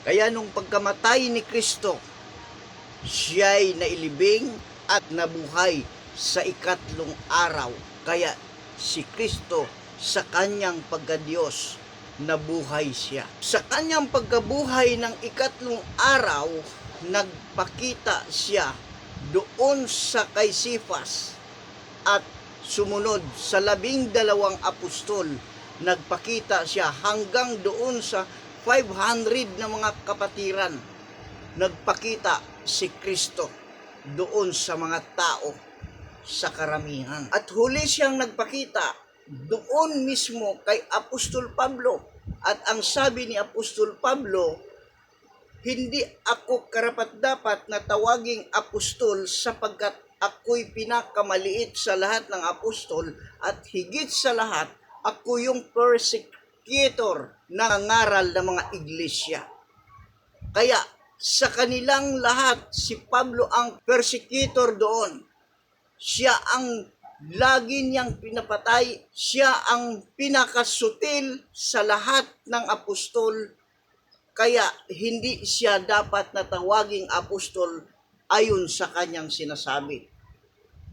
Kaya nung pagkamatay ni Kristo, siya'y nailibing at nabuhay sa ikatlong araw. Kaya si Kristo sa kanyang pagkadiyos, nabuhay siya. Sa kanyang pagkabuhay ng ikatlong araw, nagpakita siya doon sa kay Sifas at sumunod sa 12 apostol. Nagpakita siya hanggang doon sa 500 na mga kapatiran. Nagpakita si Kristo doon sa mga tao sa karamihan. At huli siyang nagpakita doon mismo kay Apostol Pablo. At ang sabi ni Apostol Pablo, hindi ako karapat-dapat na tawaging apostol sapagkat ako'y pinakamaliit sa lahat ng apostol at higit sa lahat, ako yung persecutor na nangaral ng mga iglesia. Kaya sa kanilang lahat, si Pablo ang persecutor doon. Siya ang lagi niyang pinapatay. Siya ang pinakasutil sa lahat ng apostol. Kaya hindi siya dapat na tawaging apostol ayon sa kanyang sinasabi.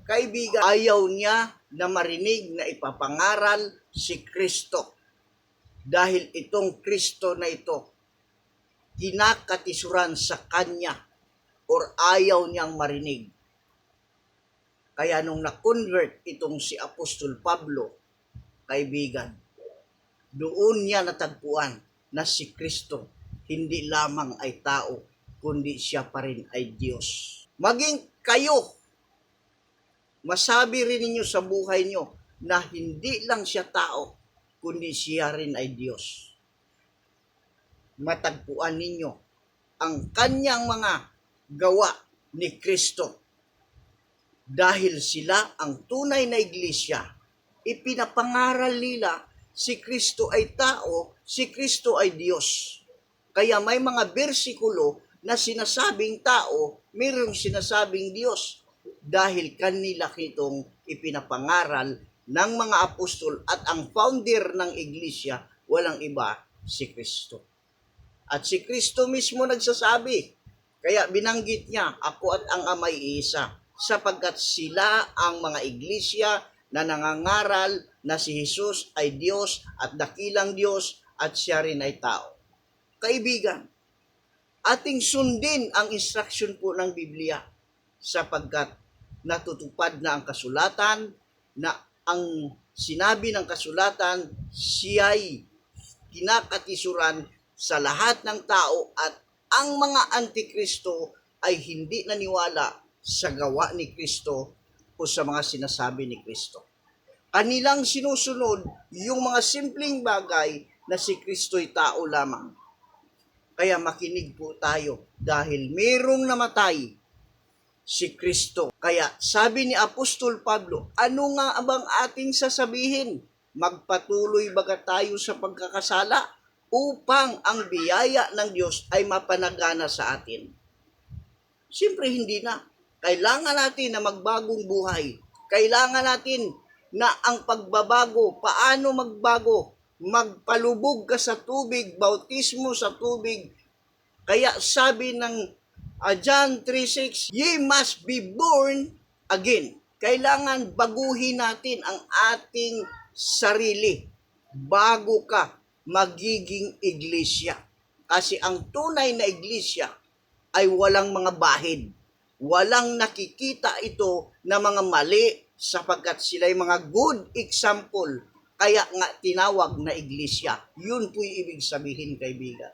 Kaibigan, ayaw niya na marinig na ipapangaral si Kristo. Dahil itong Kristo na ito, kinakatisuran sa kanya or ayaw niyang marinig. Kaya nung na-convert itong si Apostol Pablo, kaibigan, doon niya natagpuan na si Kristo hindi lamang ay tao, kundi siya pa rin ay Diyos. Maging kayo, masabi rin ninyo sa buhay nyo na hindi lang siya tao, kundi siya rin ay Diyos. Matagpuan ninyo ang kanyang mga gawa ni Kristo. Dahil sila ang tunay na iglesia, ipinapangaral nila si Kristo ay tao, si Kristo ay Diyos. Kaya may mga bersikulo na sinasabing tao, mayroong sinasabing Diyos. Dahil kanila itong ipinapangaral ng mga apostol at ang founder ng iglesia, walang iba, si Kristo. At si Kristo mismo nagsasabi, kaya binanggit niya, ako at ang Ama ay isa, sapagkat sila ang mga iglesia na nangangaral na si Jesus ay Diyos at dakilang Diyos at siya rin ay tao. Kaibigan, ating sundin ang instruction po ng Biblia sapagkat natutupad na ang kasulatan na ang sinabi ng kasulatan siya'y kinakatisuran sa lahat ng tao at ang mga antikristo ay hindi naniwala sa gawa ni Kristo o sa mga sinasabi ni Kristo. Kanilang sinusunod yung mga simpleng bagay na si Kristo'y tao lamang. Kaya makinig po tayo dahil mayroong namatay si Kristo. Kaya sabi ni Apostol Pablo, ano nga bang ating sasabihin? Magpatuloy baga tayo sa pagkakasala upang ang biyaya ng Diyos ay mapanagana sa atin? Siyempre hindi na. Kailangan natin na magbagong buhay. Kailangan natin na ang pagbabago, paano magbago? Magpalubog ka sa tubig, bautismo sa tubig. Kaya sabi ng John 3:6, ye must be born again. Kailangan baguhin natin ang ating sarili bago ka magiging iglesia. Kasi ang tunay na iglesia ay walang mga bahid. Walang nakikita ito na mga mali sapagkat sila'y mga good example. Kaya nga tinawag na iglesia. Yun po'y ibig sabihin, kaibigan.